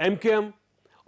MKM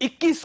21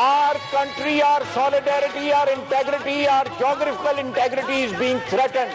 Our country, our solidarity, our integrity, our geographical integrity is being threatened.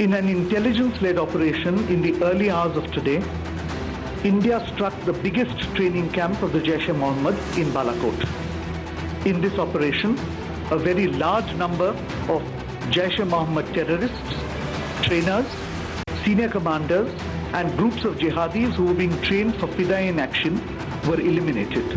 In an intelligence-led operation in the early hours of today, India struck the biggest training camp of the Jaish-e-Mohammed in Balakot. In this operation, a very large number of Jaish-e-Mohammed terrorists, trainers, senior commanders, and groups of jihadis who were being trained for Fidaiin action were eliminated.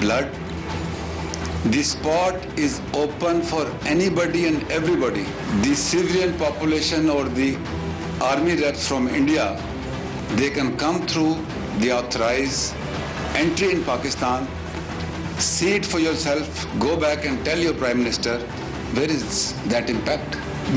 blood. The spot is open for anybody and everybody. The civilian population or the army reps from India, they can come through the authorized entry in Pakistan, see it for yourself, go back and tell your Prime Minister, where is that impact?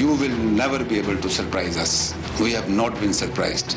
You will never be able to surprise us. We have not been surprised.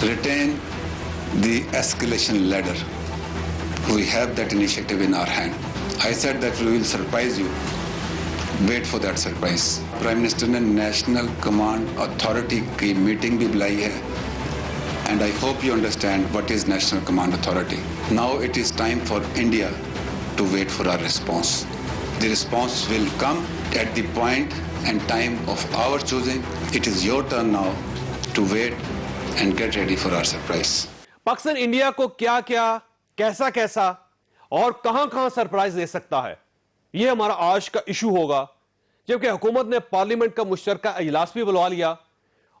retain the escalation ladder. we have that initiative in our hand. I said that we will surprise you. Wait for that surprise. Prime Minister نے National Command Authority کی meeting بھی بلائی ہے. And I hope you understand what is National Command Authority. Now it is time for India to wait for our response. The response will come at the point and time of our choosing. It is your turn now to wait and get ready for our surprise. Pakistan India کو کیا کیا، کیسا کیسا اور کہاں کہاں surprise دے سکتا ہے، یہ ہمارا آج کا ایشو ہوگا. جبکہ حکومت نے پارلیمنٹ کا مشترکہ اجلاس بھی بلوا لیا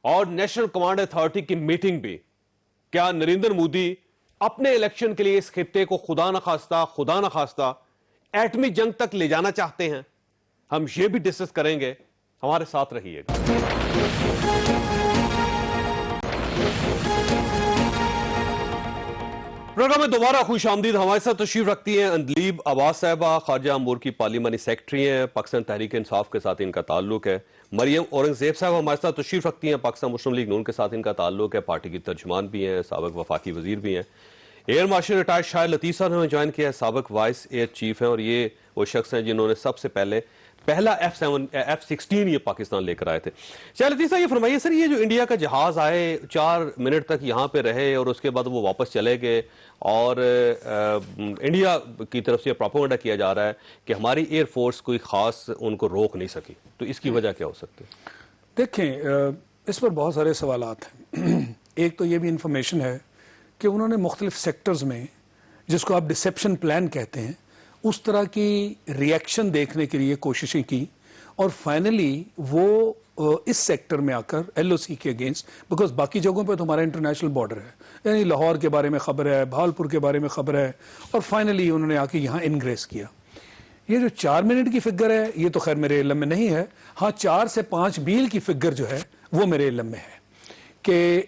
اور نیشنل کمانڈ اتھارٹی کی میٹنگ بھی. کیا نریندر مودی اپنے الیکشن کے لیے اس خطے کو خدا نخواستہ ایٹمی جنگ تک لے جانا چاہتے ہیں؟ ہم یہ بھی ڈسکس کریں گے، ہمارے ساتھ رہیے گا. پروگرام میں دوبارہ خوش آمدید. ہمارے ساتھ تشریف رکھتی ہیں اندلیب عباس صاحبہ، خارجہ امور کی پارلیمانی سیکرٹری ہیں، پاکستان تحریک انصاف کے ساتھ ان کا تعلق ہے. مریم اورنگزیب صاحب ہمارے ساتھ تشریف رکھتی ہیں، پاکستان مسلم لیگ نون کے ساتھ ان کا تعلق ہے، پارٹی کی ترجمان بھی ہیں، سابق وفاقی وزیر بھی ہیں. ایئر مارشل ریٹائرڈ شاہد لطیف صاحب نے ہمیں جوائن کیا ہے، سابق وائس ایئر چیف ہیں، اور یہ وہ شخص ہیں جنہوں نے سب سے پہلا F-16 یہ پاکستان لے کر آئے تھے. شاہد لطیف صاحب یہ فرمائیے سر، یہ جو انڈیا کا جہاز آئے 4 منٹ تک یہاں پہ رہے اور اس کے بعد وہ واپس چلے گئے، اور انڈیا کی طرف سے پروپیگنڈا کیا جا رہا ہے کہ ہماری ایئر فورس کوئی خاص ان کو روک نہیں سکی، تو اس کی وجہ کیا ہو سکتی ہے؟ دیکھیں، اس پر بہت سارے سوالات ہیں. ایک تو یہ بھی انفارمیشن ہے کہ انہوں نے مختلف سیکٹرز میں، جس کو آپ ڈسیپشن پلان کہتے ہیں، اس طرح کی ریئیکشن دیکھنے کے لیے کوششیں کی، اور فائنلی وہ اس سیکٹر میں آ کر ایل او سی کے اگینسٹ، بیکاز باقی جگہوں پہ تو ہمارا انٹرنیشنل بارڈر ہے، یعنی لاہور کے بارے میں خبر ہے، بھاولپور کے بارے میں خبر ہے، اور فائنلی انہوں نے آ کے یہاں انگریز کیا. یہ جو 4 منٹ کی فگر ہے، یہ تو خیر میرے علم میں نہیں ہے. ہاں 4 سے 5 میل کی فگر جو ہے وہ میرے علم میں ہے کہ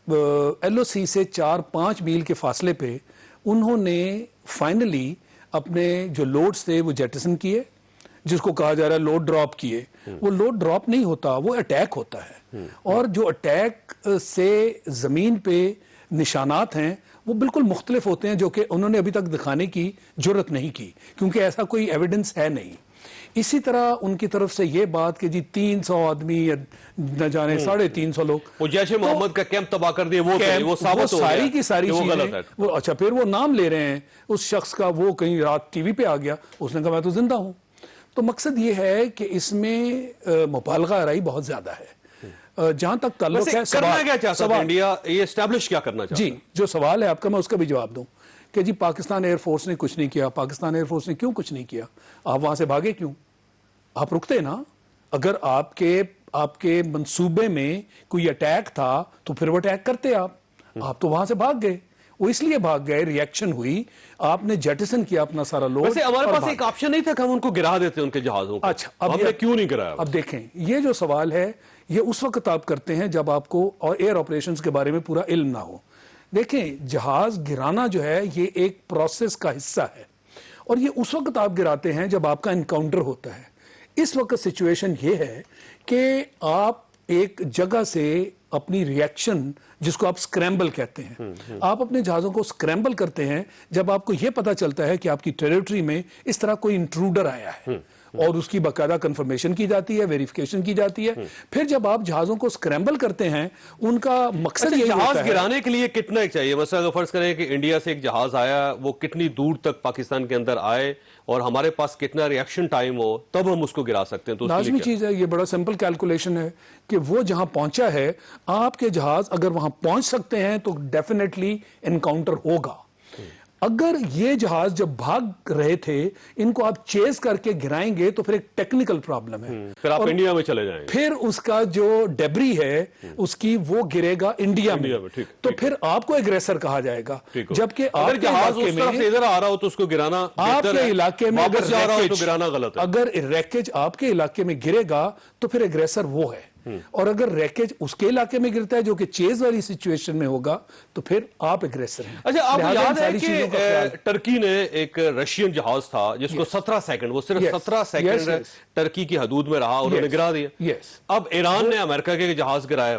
ایل او سی سے 4-5 میل کے فاصلے پہ انہوں نے فائنلی اپنے جو لوڈز تھے وہ جیٹسن کیے، جس کو کہا جا رہا ہے لوڈ ڈراپ کیے. وہ لوڈ ڈراپ نہیں ہوتا، وہ اٹیک ہوتا ہے، اور جو اٹیک سے زمین پہ نشانات ہیں وہ بالکل مختلف ہوتے ہیں، جو کہ انہوں نے ابھی تک دکھانے کی جرت نہیں کی، کیونکہ ایسا کوئی ایویڈنس ہے نہیں. اسی طرح ان کی طرف سے یہ بات کہ جی 300 آدمی یا نہ جانے 350 لوگ وہ جیش محمد کا کیمپ تباہ کر دیے، وہ ثابت ہو گیا ساری کی ساری چیزیں وہ. اچھا پھر وہ نام لے رہے ہیں اس شخص کا، وہ کہیں رات ٹی وی پہ آ گیا، اس نے کہا میں تو زندہ ہوں. تو مقصد یہ ہے کہ اس میں مبالغہ آرائی بہت زیادہ ہے. جہاں تک تعلق ہے کرنا کیا چاہتا ہے انڈیا، یہ اسٹیبلش کیا کرنا چاہتا ہے؟ جی جو سوال ہے آپ کا میں اس کا بھی جواب دوں کہ جی پاکستان ایئر فورس نے کچھ نہیں کیا. پاکستان ایئر فورس نے کیوں کچھ نہیں کیا؟ آپ وہاں سے بھاگے کیوں؟ آپ رکتے نا. اگر آپ کے منصوبے میں کوئی اٹیک تھا تو پھر وہ اٹیک کرتے آپ تو وہاں سے بھاگ گئے. وہ اس لیے بھاگ گئے، ریئیکشن ہوئی، آپ نے جیٹسن کیا اپنا سارا لوڈ. ویسے ہمارے پاس ایک آپشن نہیں تھا کہ ہم ان کو گرا دیتے ان کے جہازوں کو. اچھا ہم نے کیوں نہیں گرایا؟ اب دیکھیں، یہ جو سوال ہے یہ اس وقت آپ کرتے ہیں جب آپ کو اور ایئر آپریشنز کے بارے میں پورا علم نہ ہو. دیکھیں جہاز گرانا جو ہے یہ ایک پروسیس کا حصہ ہے، اور یہ اس وقت آپ گراتے ہیں جب آپ کا انکاؤنٹر ہوتا ہے. اس وقت سچویشن یہ ہے کہ آپ ایک جگہ سے اپنی ریئیکشن، جس کو آپ سکریمبل کہتے ہیں، آپ اپنے جہازوں کو سکریمبل کرتے ہیں جب آپ کو یہ پتا چلتا ہے کہ آپ کی ٹیریٹری میں اس طرح کوئی انٹروڈر آیا ہے، اور اس کی باقاعدہ کنفرمیشن کی جاتی ہے، ویریفیکیشن کی جاتی ہے. پھر جب آپ جہازوں کو سکریمبل کرتے ہیں، ان کا مقصد یہی ہوتا ہے. جہاز گرانے کے لیے کتنا چاہیے؟ مثلا اگر فرض کریں کہ انڈیا سے ایک جہاز آیا، وہ کتنی دور تک پاکستان کے اندر آئے اور ہمارے پاس کتنا ریئیکشن ٹائم ہو تب ہم اس کو گرا سکتے ہیں؟ تو لازمی چیز ہے، یہ بڑا سمپل کیلکولیشن ہے کہ وہ جہاں پہنچا ہے، آپ کے جہاز اگر وہاں پہنچ سکتے ہیں تو ڈیفینیٹلی انکاؤنٹر ہوگا. اگر یہ جہاز جب بھاگ رہے تھے ان کو آپ چیز کر کے گرائیں گے تو پھر ایک ٹیکنیکل پرابلم ہے، پھر آپ انڈیا میں چلے جائیں گے، پھر اس کا جو ڈیبری ہے اس کی وہ گرے گا انڈیا میں، تو پھر آپ کو اگریسر کہا جائے گا. جبکہ اگر جہاز اس طرف سے ادھر آ رہا ہو تو اس کو گرانا آپ کے علاقے میں واپس جا رہا ہو تو گرانا غلط ہے. اگر ریکیج آپ کے علاقے میں گرے گا تو پھر اگریسر وہ ہے، اور اگر ریکیج اس کے علاقے میں گرتا ہے جو کہ چیز والی سچویشن میں ہوگا تو پھر آپ اگریسر ہیں. اچھا آپ کو یاد ہے کہ ٹرکی نے ایک رشین جہاز تھا جس کو 17 سیکنڈ، وہ صرف 17 سیکنڈ ٹرکی کی حدود میں رہا اور انہوں نے گرا دیا. اب ایران نے امریکہ کے جہاز گرایا.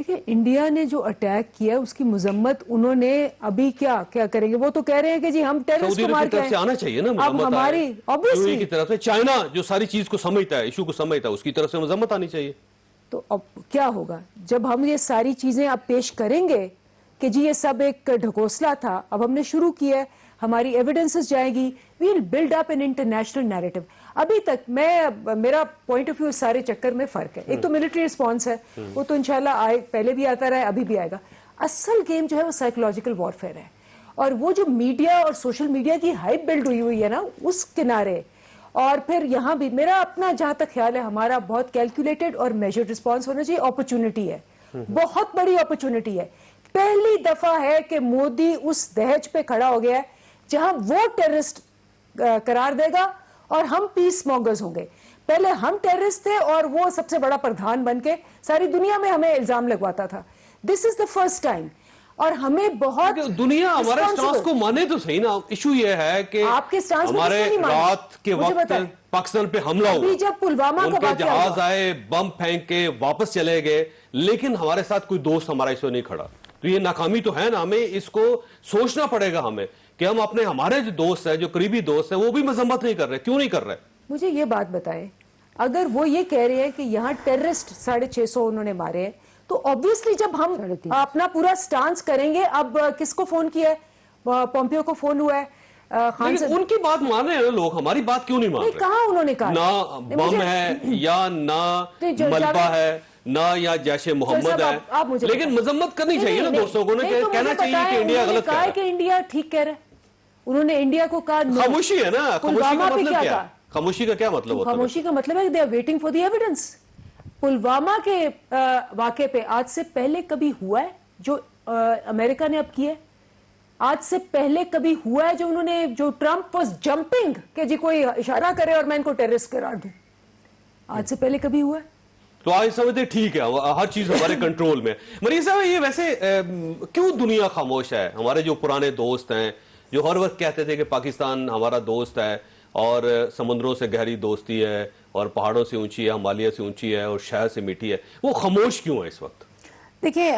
دیکھیں انڈیا نے جو اٹیک کیا اس کی مذمت انہوں نے ابھی کیا کریں گے؟ وہ تو کہہ رہے ہیں کہ جی ہم ٹیررسٹ کو مار کے طرف سے آنا چاہیے نا اب ہماری obviously کی طرف سے چائنا جو ساری چیز کو سمجھتا ہے ایشو کو سمجھتا ہے اس کی طرف سے مذمت آنی چاہیے. تو اب کیا ہوگا جب ہم یہ ساری چیزیں اب پیش کریں گے کہ جی یہ سب ایک ڈھکوسلا تھا, اب ہم نے شروع کیا ہے, ہماری ایویڈنسز جائیں گی, we'll build up an international narrative. ابھی تک میرا پوائنٹ آف ویو سارے چکر میں فرق ہے. ایک تو ملٹری رسپانس ہے, وہ تو انشاءاللہ پہلے بھی آتا رہا ہے, ابھی بھی آئے گا. اصل گیم جو ہے وہ سائیکولوجیکل وارفیئر ہے, اور وہ جو میڈیا اور سوشل میڈیا کی ہائپ بلڈ ہوئی ہے نا اس کنارے, اور پھر یہاں بھی میرا اپنا جہاں تک خیال ہے ہمارا بہت کیلکولیٹڈ اور میجرڈ رسپانس ہونا چاہیے. اپرچونٹی ہے, بہت بڑی اپرچونٹی ہے. پہلی دفعہ ہے کہ مودی اس دہج پہ کھڑا ہو گیا ہے جہاں وہ ٹیررسٹ قرار دے گا اور ہم پیس مونگرز ہوں گے. پہلے ہم ٹیررسٹ تھے اور وہ سب سے بڑا پردھان بن کے ساری دنیا میں ہمیں الزام لگواتا تھا. دس از دا فرسٹ ٹائم, اور ہمیں بہت دنیا ہمارے سٹانس کو مانے تو صحیح نا. ایشو یہ ہے کہ آپ کے سٹانس ہمارے رات کے وقت پاکستان پہ حملہ ہوا, جب پلوامہ ان کے جہاز آئے, بم پھینک کے واپس چلے گئے, لیکن ہمارے ساتھ کوئی دوست ہمارا اس وقت نہیں کھڑا. تو یہ ناکامی تو ہے نا, ہمیں اس کو سوچنا پڑے گا ہمیں کہ ہم اپنے ہمارے جو دوست ہیں, جو قریبی دوست ہیں, وہ بھی مذمت نہیں کر رہے. کیوں نہیں کر رہے؟ مجھے یہ بات بتائیں, اگر وہ یہ کہہ رہے ہیں کہ یہاں ٹیررسٹ 650 انہوں نے مارے ہیں, تو obviously جب ہم اپنا پورا سٹانس کریں گے. اب کس کو فون کیا ہے؟ پومپیو کو فون ہوا ہے. ان کی بات مان رہے ہیں لوگ, ہماری بات کیوں نہیں مان رہے؟ کہاں انہوں نے کہا نہ بم ہے یا نہ ملبہ ہے نہ یا جیش محمد ہے, لیکن مذمت کرنی چاہیے نا دوستوں کو, کہنا چاہیے کہ انڈیا غلط کہہ رہا ہے. کہ انڈیا ٹھیک کہہ رہا ہے. انہوں نے انڈیا کو کہا خاموشی ہے نا. خاموشی کا مطلب کیا ہے؟ خاموشی کا کیا مطلب ہوتا ہے؟ خاموشی کا مطلب ہے کہ they are waiting for the evidence. Pulwama کے واقعے پہ آج سے پہلے کبھی ہوا ہے جو امریکہ نے اب کیا ہے؟ آج سے پہلے کبھی ہوا ہے جو انہوں نے, جو ٹرمپ واز جمپنگ کہ جی کوئی اشارہ کرے اور میں ان کو ٹیررسٹ قرار دوں؟ آج سے پہلے کبھی ہوا ہے؟ تو آج سمجھتے ٹھیک ہے, ہر چیز ہمارے کنٹرول میں. مریم صاحب, یہ ویسے کیوں دنیا خاموش ہے؟ ہمارے جو پرانے دوست ہیں جو ہر وقت کہتے تھے کہ پاکستان ہمارا دوست ہے اور سمندروں سے گہری دوستی ہے اور پہاڑوں سے اونچی ہے, ہمالیہ سے اونچی ہے اور شہد سے میٹھی ہے, وہ خاموش کیوں ہے اس وقت؟ دیکھیں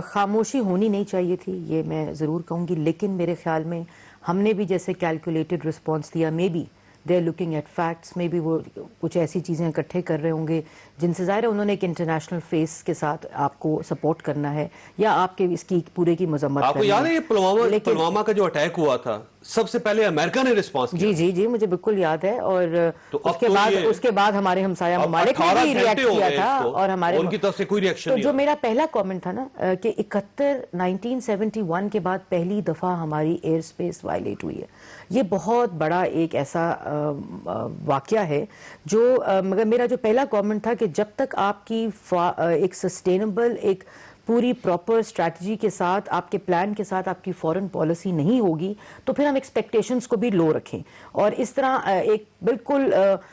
خاموشی ہونی نہیں چاہیے تھی, یہ میں ضرور کہوں گی, لیکن میرے خیال میں ہم نے بھی جیسے کیلکولیٹڈ رسپانس دیا, maybe they are looking at facts, maybe وہ کچھ ایسی چیزیں اکٹھے کر رہے ہوں گے جن سے ظاہر ہے انہوں نے ایک انٹرنیشنل فیس کے ساتھ آپ کو سپورٹ کرنا ہے یا آپ کے اس کی پورے کی مذمت. آپ کو یاد ہے یہ پلوامہ کا جو اٹیک ہوا تھا سب سے پہلے امریکہ نے رسپانس کیا؟ جی مجھے بالکل یاد ہے, اور اس کے بعد ہمارے ہمسایہ ممالک نے بھی ریئیکٹ کیا تھا اور ہمارے ان کی طرف سے کوئی ریئیکشن نہیں. جو میرا پہلا کامنٹ تھا نا کہ 1971 کے بعد پہلی دفعہ ہماری ایئر سپیس وائلیٹ ہوئی ہے, یہ بہت بڑا ایک ایسا واقعہ ہے جو, مگر میرا جو پہلا کامنٹ تھا کہ جب تک آپ کی ایک سسٹینیبل, ایک پوری پراپر اسٹریٹجی کے ساتھ, آپ کے پلان کے ساتھ آپ کی فورن پالیسی نہیں ہوگی تو پھر ہم ایکسپیکٹیشنز کو بھی لو رکھیں, اور اس طرح ایک بالکل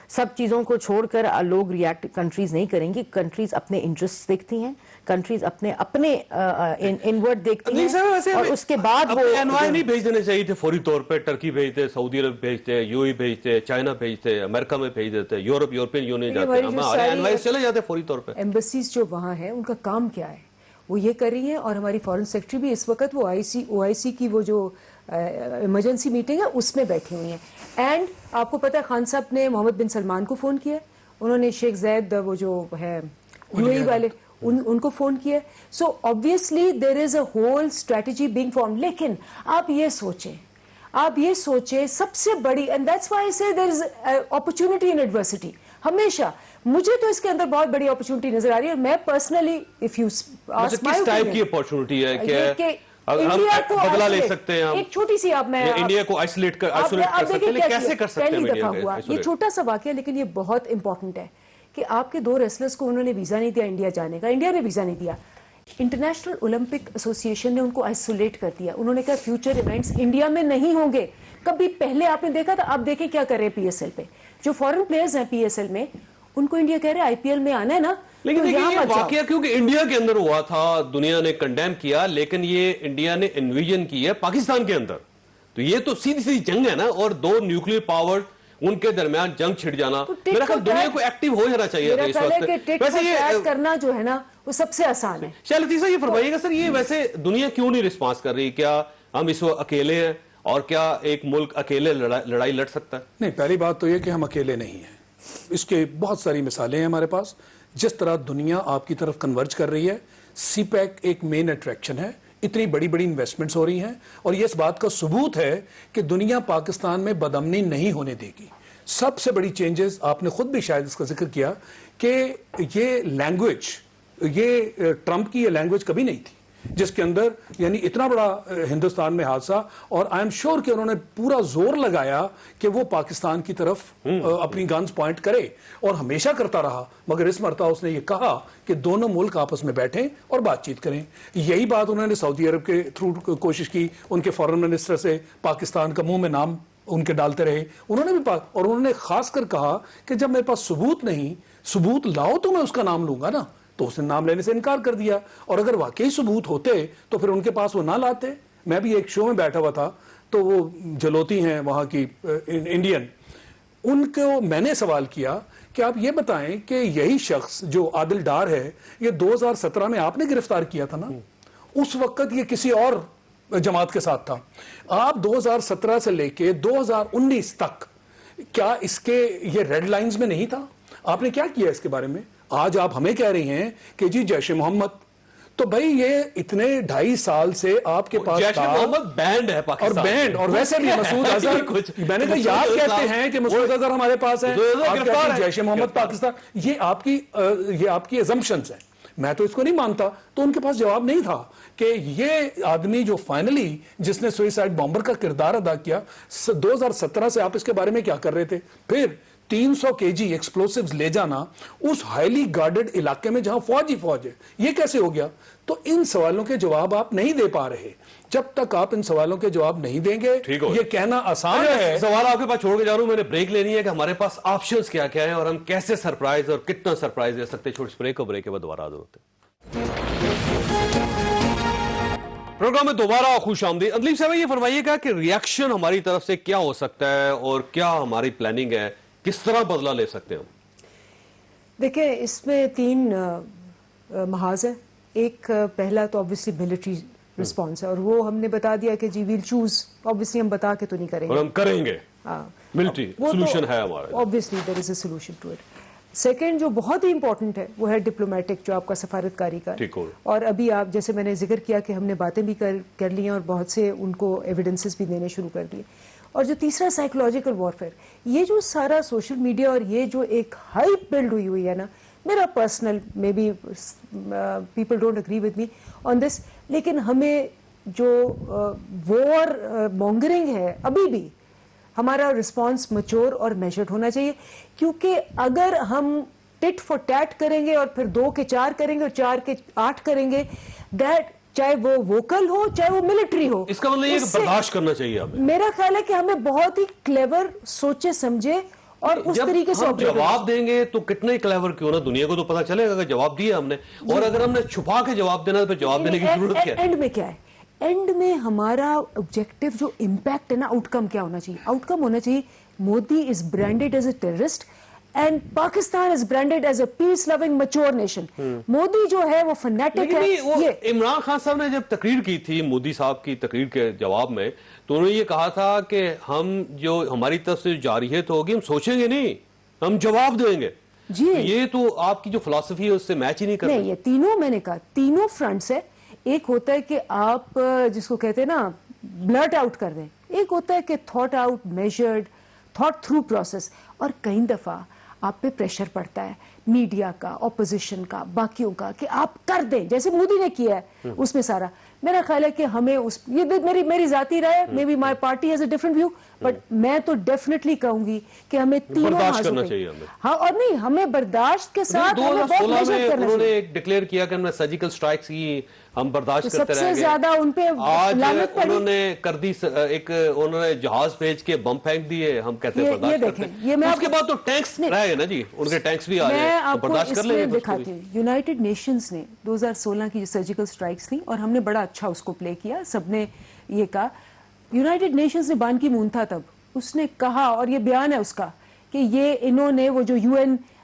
سب چیزوں کو چھوڑ کر لوگ ریئیکٹ کنٹریز نہیں کریں گی. کنٹریز اپنے انٹرسٹ دیکھتی ہیں, کنٹریز اپنے انورڈ دیکھتی ہیں, اور اس کے بعد وہ انوائے نہیں بھیج دینے چاہیے تھے فوری طور پہ. ٹرکی بھیجتے, سعودی عرب بھیجتے, یو اے بھیجتے, چائنا بھیجتے, امریکہ میں بھیج دیتے, یورپین یونین جاتے, ہمارے انوائے چلے جاتے فوری طور پہ. ایمبیسیز جو وہاں ہیں ان کا کام کیا ہے وہ یہ کر رہی ہیں, اور ہماری فارن سیکرٹری بھی اس وقت وہ او آئی سی کی وہ جو ایمرجنسی میٹنگ ہے اس میں بیٹھی ہوئی ہیں. اینڈ آپ کو پتہ ہے خان صاحب نے محمد بن سلمان کو فون کیا, انہوں نے شیخ زید وہ جو ہے یو اے والے ان کو فون کیا. سو obviously there is a whole strategy being formed. لیکن آپ یہ سوچیں سب سے بڑی, and that's why I say there is opportunity in adversity. ہمیشہ مجھے تو اس کے اندر بہت بڑی اپرچونٹی نظر آ رہی ہے. میں personally if you ask my کس ٹائپ کی اپرچونٹی ہے کہ انڈیا کو بدلہ لے سکتے ہیں, ایک چھوٹی سی آپ میں انڈیا کو آئسولیٹ کر سکتے ہیں, کیسے کر سکتے ہیں؟ پہلی دفعہ ہوا یہ چھوٹا سا واقعہ, لیکن یہ بہت امپورٹنٹ ہے کہ آپ کے 2 ریسلرز کو انہوں نے ویزا نہیں دیا انڈیا جانے کا, انڈیا نے ویزا نہیں دیا. انٹرنیشنل اولمپک ایسوسیشن نے ان کو آئسولیٹ کر دیا. انہوں نے کہا فیوچر ایونٹس انڈیا میں نہیں ہوں گے. کبھی پہلے آپ نے دیکھا تھا؟ آپ دیکھیں کیا کر رہے ہیں پی ایس ایل پہ, جو فورن پلیئرز ہیں پی ایس ایل میں, ان کو انڈیا کہہ رہے آئی پی ایل میں آنا ہے نا. لیکن دیکھیں یہ واقعہ کیونکہ انڈیا کے اندر ہوا تھا, دنیا نے کنڈیم کیا, لیکن یہ انڈیا نے انویژن کی ہے پاکستان کے اندر. تو یہ تو سیدھی جنگ ہے نا, اور 2 نیوکلیر پاور ان کے درمیان جنگ چھڑ جانا, میرا خیال دنیا کو ایکٹیو ہو جانا چاہیے تھا اس وقت. ویسے یہ کرنا جو ہے نا وہ سب سے آسان ہے. شاہ لطیفہ یہ فرمائیے گا سر, یہ ویسے دنیا کیوں نہیں رسپانس کر رہی؟ کیا ہم اس وقت اکیلے ہیں اور کیا ایک ملک اکیلے لڑائی لڑ سکتا ہے؟ نہیں, پہلی بات تو یہ کہ ہم اکیلے نہیں ہیں. اس کے بہت ساری مثالیں ہیں ہمارے پاس. جس طرح دنیا آپ کی طرف کنورج کر رہی ہے, سی پیک ایک مین اٹریکشن ہے, اتنی بڑی بڑی انویسٹمنٹس ہو رہی ہیں, اور یہ اس بات کا ثبوت ہے کہ دنیا پاکستان میں بدامنی نہیں ہونے دے گی. سب سے بڑی چینجز, آپ نے خود بھی شاید اس کا ذکر کیا کہ یہ لینگویج, یہ ٹرمپ کی یہ لینگویج کبھی نہیں تھی جس کے اندر یعنی اتنا بڑا ہندوستان میں حادثہ, اور آئی ایم شیور کہ انہوں نے پورا زور لگایا کہ وہ پاکستان کی طرف اپنی گنز پوائنٹ کرے, اور ہمیشہ کرتا رہا, مگر اس مرتبہ اس نے یہ کہا کہ دونوں ملک آپس میں بیٹھیں اور بات چیت کریں. یہی بات انہوں نے سعودی عرب کے تھرو کوشش کی, ان کے فارن منسٹر سے پاکستان کا منہ میں نام ان کے ڈالتے رہے, انہوں نے بھی اور انہوں نے خاص کر کہا کہ جب میرے پاس ثبوت نہیں, ثبوت لاؤ تو میں اس کا نام لوں گا نا. تو اس نے نام لینے سے انکار کر دیا, اور اگر واقعی ثبوت ہوتے تو پھر ان کے پاس وہ نہ لاتے. میں بھی ایک شو میں بیٹھا ہوا تھا, تو وہ جلوتی ہیں وہاں کی انڈین, ان کو میں نے سوال کیا کہ آپ یہ بتائیں کہ یہی شخص جو عادل ڈار ہے, یہ 2017 میں آپ نے گرفتار کیا تھا نا, اس وقت یہ کسی اور جماعت کے ساتھ تھا. آپ 2017 سے لے کے 2019 تک کیا اس کے یہ ریڈ لائنز میں نہیں تھا؟ آپ نے کیا کیا اس کے بارے میں؟ آج آپ ہمیں کہہ رہی ہیں کہ جی جیش محمد, تو بھائی یہ اتنے 2.5 سال سے آپ کے پاس جیش محمد بینڈ ہے پاکستان, اور بینڈ, اور ویسے بھی مسعود اظہر, میں نے کہا یاد کہتے ہیں کہ مسعود اظہر ہمارے پاس ہیں, آپ کہتے ہیں جیش محمد پاکستان. یہ آپ کی ازمپشنز ہیں, میں تو اس کو نہیں مانتا. تو ان کے پاس جواب نہیں تھا کہ یہ آدمی جو فائنلی جس نے سوئسائڈ بامبر کا کردار ادا کیا, 2017 سے آپ اس کے بارے میں کیا کر رہے تھے؟ پھر 300 kg ایکسپلوسیوز لے جانا اس ہائیلی گارڈڈ علاقے میں جہاں فوج ہی فوج ہے, یہ کیسے ہو گیا؟ تو ان سوالوں کے جواب آپ نہیں دے پا رہے. جب تک آپ ان سوالوں کے جواب نہیں دیں گے, یہ کہنا آسان ہے. سوال آپ کے پاس چھوڑ کے جا رہا ہوں, میں نے بریک لینی ہے کہ ہمارے پاس آپشنز کیا کیا ہیں اور ہم کیسے سرپرائز اور کتنا سرپرائز دے سکتے ہیں. چھوٹی بریک, کو بریک کے بعد دوبارہ حاضر ہوتے ہیں. پروگرام میں دوبارہ خوش آمدید. ادلیب صاحب یہ فرمائیے گا کہ ریاکشن ہماری طرف سے کیا ہو سکتا ہے اور کیا ہماری پلاننگ ہے, کس طرح بدلہ لے سکتے ہیں ہم؟ دیکھیں, اس میں 3 محاذ ہیں. ایک پہلا تو obviously ملٹری رسپانس ہے, اور وہ ہم نے بتا دیا کہ جی ویل چوز, obviously ہم بتا کے تو نہیں کریں گے, اور ہم کریں گے. ملٹری سولوشن ہے ہمارا, obviously there is a solution to it. Second جو بہت ہی امپورٹنٹ ہے وہ ہے ڈپلومیٹک, جو آپ کا سفارتکاری کا, اور ابھی آپ جیسے میں نے ذکر کیا کہ ہم نے باتیں بھی کر لی ہیں اور بہت سے ان کو ایویڈنسز بھی دینے شروع کر دیے. اور جو تیسرا سائیکولوجیکل وارفیئر, یہ جو سارا سوشل میڈیا اور یہ جو ایک ہائپ بلڈ ہوئی ہے نا, میرا personal maybe people don't agree with me on this, لیکن ہمیں جو وار مونگرنگ ہے ابھی بھی ہمارا رسپانس میچور اور میجرڈ ہونا چاہیے. کیونکہ اگر ہم ٹٹ فور ٹیٹ کریں گے اور پھر 2 کے 4 کریں گے اور 4 کے 8 کریں گے, دیٹ چاہے وہ ووکل ہو چاہے وہ ملٹری ہو, اس کا مطلب یہ کہ برداشت کرنا چاہیے ہمیں. میرا خیال ہے کہ ہمیں بہت ہی کلیور سوچے سمجھے اور اس طریقے سے جواب دیں گے تو کتنے کلیور کیوں نہ, دنیا کو تو پتا چلے گا کہ جواب دیا ہم نے. اور اگر ہم نے چھپا کے جواب دینا تو جواب دینے کی ضرورت کیا ہے؟ اینڈ میں کیا ہے, اینڈ میں ہمارا آبجیکٹو جو امپیکٹ ہے نا, آؤٹ کم کیا ہونا چاہیے؟ آؤٹ کم ہونا چاہیے Modi is branded as a terrorist and Pakistan is branded as a peace loving mature nation. Modi جو ہے وہ فنیٹک ہے. عمران خان صاحب نے جب تقریر کی تھی, مودی صاحب کی تقریر کے جواب میں, تو انہوں نے یہ کہا تھا کہ ہم جو ہماری طرف سے جارحیت ہوگی ہم سوچیں گے نہیں, ہم جواب دیں گے. جی یہ تو آپ کی جو فلسفی ہے اس سے میچ ہی نہیں کرتا. نہیں, یہ تینوں میں نے کہا تینوں فرنٹس ہے. ایک ہوتا ہے کہ آپ جس کو کہتے ہیں نا بلٹ آؤٹ کر دیں, ایک ہوتا ہے کہ thought out measured thought through process, اور کئی دفعہ آپ پہ پریشر پڑتا ہے میڈیا کا, اپوزیشن کا, باقیوں کا, کہ آپ کر دیں جیسے مودی نے کیا ہے اس میں سارا. میرا خیال ہے کہ ہمیں یہ میری ذاتی رائے, maybe my party has a different view, but میں تو ڈیفینیٹلی کہوں گی کہ ہمیں تینوں کرنا چاہیے. ہاں, اور نہیں, ہمیں برداشت کے ساتھ 2016 میں انہوں نے ڈکلیئر کیا کہ ہم نے سرجیکل سٹرائکس کی, ہم برداشت کرتے رہیں گے. سب سے زیادہ ان پہ لعنت پڑی. انہوں نے کر دی انہوں نے جہاز بھیج کے بم پھینک دیے, ہم کہتے ہیں برداشت کرتے ہیں. اس کے بعد تو ٹینکس رہے نا جی, ان کے ٹینکس بھی آ رہے ہیں, برداشت کر لیں گے. دکھاتی ہوں, یونائٹڈ نیشنز نے 2016 کی جو سرجیکل سٹرائکس تھیں, اور ہم نے بڑا اچھا اس کو پلے کیا, سب نے یہ کہا. یونائٹڈ نیشنز نے بان کی مون تھا تب, اس نے کہا, اور یہ بیان ہے اس کا, کہ یہ انہوں نے وہ جو UN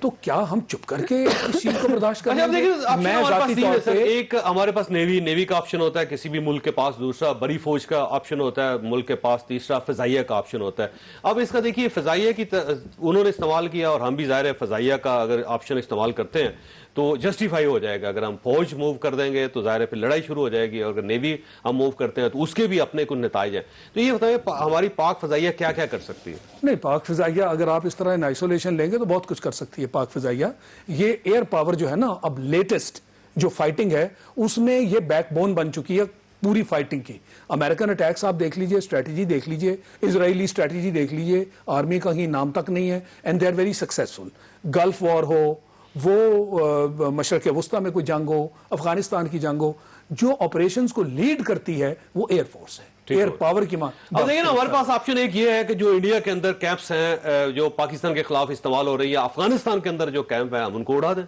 تو کیا ہم چپ کر کے اس چیز کو برداشت کریں اب گے؟ دیکھیں میں ہمارے پاس ذاتی تین طور ہے سر. پہ ایک ہمارے پاس نیوی کا آپشن ہوتا ہے کسی بھی ملک کے پاس, دوسرا بڑی فوج کا آپشن ہوتا ہے ملک کے پاس, تیسرا فضائیہ کا آپشن ہوتا ہے. اب اس کا دیکھیے فضائیہ کی انہوں نے استعمال کیا اور ہم بھی ظاہر ہے فضائیہ کا اگر آپشن استعمال کرتے ہیں تو جسٹیفائی ہو جائے گا. اگر ہم فوج موو کر دیں گے تو ظاہر ہے پھر لڑائی شروع ہو جائے گی, اور اگر نیوی ہم موو کرتے ہیں تو اس کے بھی اپنے کچھ نتائج ہیں. تو یہ بتائیں ہماری پاک فضائیہ کیا کیا کر سکتی ہے؟ نہیں, پاک فضائیہ اگر آپ اس طرح ان آئسولیشن لیں گے تو بہت کچھ کر سکتی ہے پاک فضائیہ. یہ ایئر پاور جو ہے نا اب لیٹسٹ جو فائٹنگ ہے اس میں یہ بیک بون بن چکی ہے پوری فائٹنگ کی. امریکن اٹیکس آپ دیکھ لیجئے, اسٹریٹجی دیکھ لیجئے, اسرائیلی اسٹریٹجی دیکھ لیجئے, آرمی کا ہی نام تک نہیں ہے, and they are very successful. Gulf war ہو, وہ مشرق وسطیٰ میں کوئی جنگ ہو, افغانستان کی جنگ ہو, جو آپریشنز کو لیڈ کرتی ہے وہ ایئر فورس ہے, ایئر پاور کی ماں. اب دیکھیں نا ہمارے پاس آپشن ایک یہ ہے کہ جو انڈیا کے اندر کیمپس ہیں جو پاکستان کے خلاف استعمال ہو رہی ہے, افغانستان کے اندر جو کیمپ ہیں ہم ان کو اڑا دیں.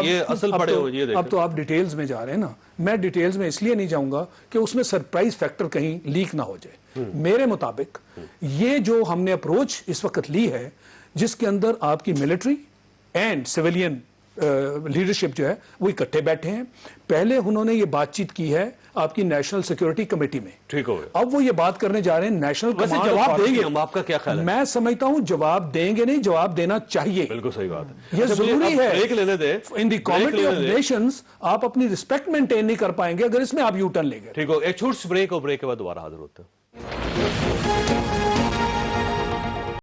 یہ اصل پڑے ہو. یہ اب تو آپ ڈیٹیلز میں جا رہے ہیں نا, میں ڈیٹیلز میں اس لیے نہیں جاؤں گا کہ اس میں سرپرائز فیکٹر کہیں لیک نہ ہو جائے. میرے مطابق یہ جو ہم نے اپروچ اس وقت لی ہے جس کے اندر آپ کی ملٹری اینڈ سویلین لیڈرشپ جو ہے وہ اکٹھے بیٹھے ہیں. پہلے انہوں نے یہ بات چیت کی ہے آپ کی نیشنل سیکیورٹی کمیٹی میں, ٹھیک ہو گیا. اب وہ یہ بات کرنے جا رہے ہیں نیشنل ویسے جواب دیں گے ہم, آپ کا کیا خیال ہے؟ میں سمجھتا ہوں جواب دیں گے نہیں, جواب دینا چاہیے. بالکل صحیح بات ہے, یہ ضروری ہے. بریک لینے دیں, ان دی کمیٹی آف نیشنز آپ اپنی رسپیکٹ مینٹین نہیں کر پائیں گے اگر اس میں آپ یو ٹرن لیں گے. ٹھیک ہو, ایک چھوٹ سی بریک, اور بریک کے بعد دوبارہ حاضر ہوتے ہیں.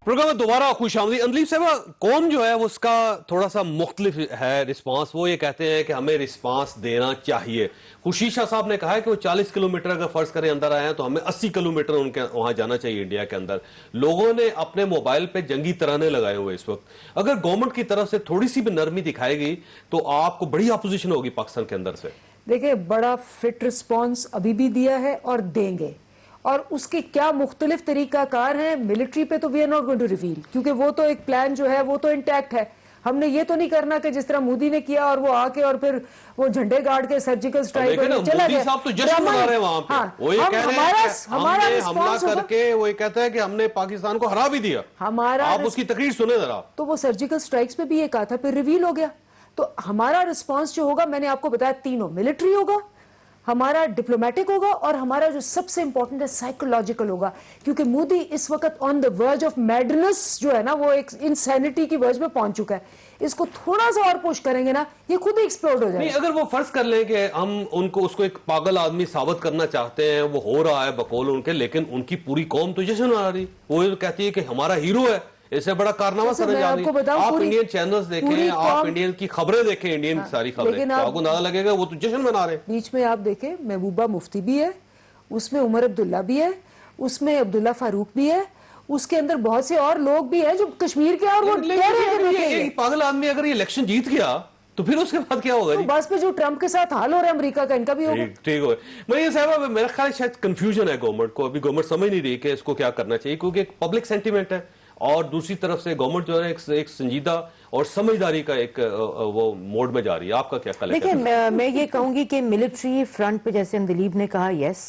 پروگرام میں دوبارہ خوش آمدید. اندلیب صاحبہ, قوم جو ہے وہ اس کا تھوڑا سا مختلف ہے رسپانس. وہ یہ کہتے ہیں کہ ہمیں رسپانس دینا چاہیے. خورشید شاہ صاحب نے کہا ہے کہ وہ 40 کلومیٹر اگر فرض کریں اندر آئے ہیں تو ہمیں 80 کلومیٹر ان کے وہاں جانا چاہیے انڈیا کے اندر. لوگوں نے اپنے موبائل پہ جنگی ترانے لگائے ہوئے اس وقت. اگر گورنمنٹ کی طرف سے تھوڑی سی بھی نرمی دکھائے گی تو آپ کو بڑی اپوزیشن ہوگی پاکستان کے اندر سے. دیکھیں, بڑا فٹ رسپانس ابھی بھی دیا ہے اور دیں گے, اور اس کے کیا مختلف طریقہ کار ہیں ملٹری پہ تو we are not going to reveal, کیونکہ وہ تو ایک پلان جو ہے وہ تو انٹیکٹ ہے. ہم نے یہ تو نہیں کرنا کہ جس طرح مودی نے کیا اور وہ آ کے اور پھر وہ جھنڈے گاڑ کے سرجیکل سٹرائیک کر کے چلا گیا. مودی صاحب تو جشن منا رہے ہیں وہاں پہ, وہ یہ کہہ رہے ہیں کہ ہم نے حملہ کر کے, وہ یہ کہتا ہے کہ ہم نے پاکستان کو ہرا بھی دیا. آپ اس کی تقریر سنیں ذرا. تو وہ سرجیکل سٹرائکس پہ بھی یہ کہا تھا, پھر ریویل ہو گیا. تو ہمارا رسپانس جو ہوگا, میں نے آپ کو بتایا تینوں, ملٹری ہوگا, ہمارا ڈپلومیٹک ہوگا, اور ہمارا جو سب سے امپورٹنٹ ہے سائیکولوجیکل ہوگا, کیونکہ مودی اس وقت آن دا ورج آف میڈنس جو ہے نا, وہ ایک انسینٹی کی ورج میں پہنچ چکا ہے. اس کو تھوڑا سا اور پوش کریں گے نا, یہ خود ہی ایکسپلوڈ ہو جائے گا. اگر وہ فرض کر لیں کہ ہم ان کو اس کو ایک پاگل آدمی ثابت کرنا چاہتے ہیں, وہ ہو رہا ہے بقول ان کے, لیکن ان کی پوری قوم تو جشن منا رہی, وہ کہتی ہے کہ ہمارا ہیرو ہے, اس سے بڑا کارنامہ کرنے جا رہی ہے. آپ انڈین چینلز دیکھیں, آپ انڈین کی خبریں دیکھیں, انڈین ساری خبریں, آپ کو اندازہ لگے گا وہ تو جشن منا رہے ہیں. بیچ میں آپ دیکھیں محبوبہ مفتی بھی ہے, اس میں عمر عبداللہ بھی ہے, اس میں عبداللہ فاروق بھی ہے, اس کے اندر بہت سے اور لوگ بھی ہیں جو کشمیر کے, اور وہ کہہ رہے ہیں کہ پاگل آدمی اگر یہ الیکشن جیت گیا تو پھر اس کے بعد کیا ہوگا؟ بس پہ جو ٹرمپ کے ساتھ حال ہو رہا ہے امریکہ کا, ان کا بھی ہوگا. ٹھیک ہوگا. میں یہ صاحب میرا خیال شاید کنفیوژن ہے گورنمنٹ کو, ابھی گورنمنٹ سمجھ نہیں رہی کہ اس کو کیا کرنا چاہیے, کیونکہ ایک پبلک سینٹیمنٹ ہے, اور دوسری طرف سے گورنمنٹ جو ہے ایک سنجیدہ اور سمجھداری کا ایک وہ موڈ میں جا رہی ہے. آپ کا کیا خیال ہے؟ دیکھیں, میں یہ کہوں گی کہ ملٹری فرنٹ پہ جیسے اندلیب نے کہا یس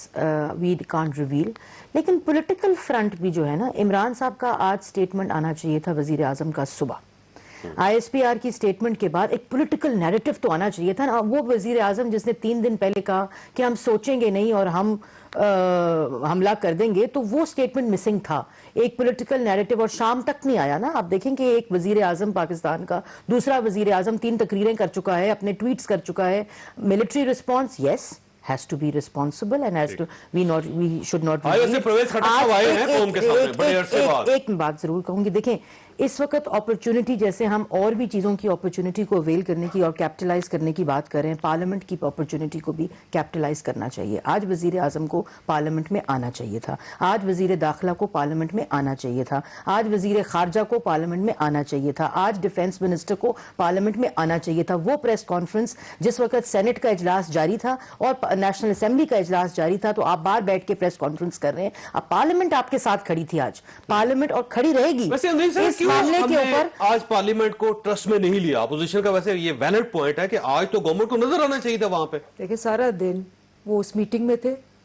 وی کانٹ ریویل, لیکن پولیٹیکل فرنٹ بھی جو ہے نا, عمران صاحب کا آج سٹیٹمنٹ آنا چاہیے تھا وزیر اعظم کا صبح. آئی ایس پی آر کی سٹیٹمنٹ کے بعد ایک پولیٹیکل نیریٹو تو آنا چاہیے تھا نا. وہ وزیر اعظم جس نے 3 دن پہلے کہا کہ ہم سوچیں گے نہیں اور ہم حملہ کر دیں گے, تو وہ سٹیٹمنٹ مسنگ تھا, ایک پولیٹیکل نیریٹو, اور شام تک نہیں آیا نا. آپ دیکھیں کہ ایک وزیر اعظم پاکستان کا, دوسرا وزیر اعظم 3 تقریریں کر چکا ہے, اپنے ٹویٹس کر چکا ہے. Military response yes has to be responsible and has to we should not. ایک بات ضرور کہوں گی, دیکھیں اس وقت اپرچونٹی, جیسے ہم اور بھی چیزوں کی اپرچونٹی کو اویل کرنے کی اور کیپٹلائز کرنے کی بات کر رہے ہیں, پارلیمنٹ کی اپرچونٹی کو بھی کیپٹلائز کرنا چاہیے. آج وزیر اعظم کو پارلیمنٹ میں آنا چاہیے تھا, آج وزیر داخلہ کو پارلیمنٹ میں آنا چاہیے تھا, آج وزیر خارجہ کو پارلیمنٹ میں آنا چاہیے تھا, آج ڈیفنس منسٹر کو پارلیمنٹ میں آنا چاہیے تھا. وہ پریس کانفرنس جس وقت سینٹ کا اجلاس جاری تھا اور نیشنل اسمبلی کا اجلاس جاری تھا, تو آپ باہر بیٹھ کے پریس کانفرنس کر رہے ہیں. اب پارلیمنٹ آپ کے ساتھ کھڑی تھی آج, پارلیمنٹ اور کھڑی رہے گی. معاملے کے اوپر آج پارلیمنٹ کو ٹرسٹ میں نہیں لیا اپوزیشن کا. ویسے یہ ویلڈ پوائنٹ ہے کہ آج تو گورنمنٹ کو نظر آنا چاہیے تھا وہاں پہ. دیکھیں سارا دن وہ اس میٹنگ میں تھے,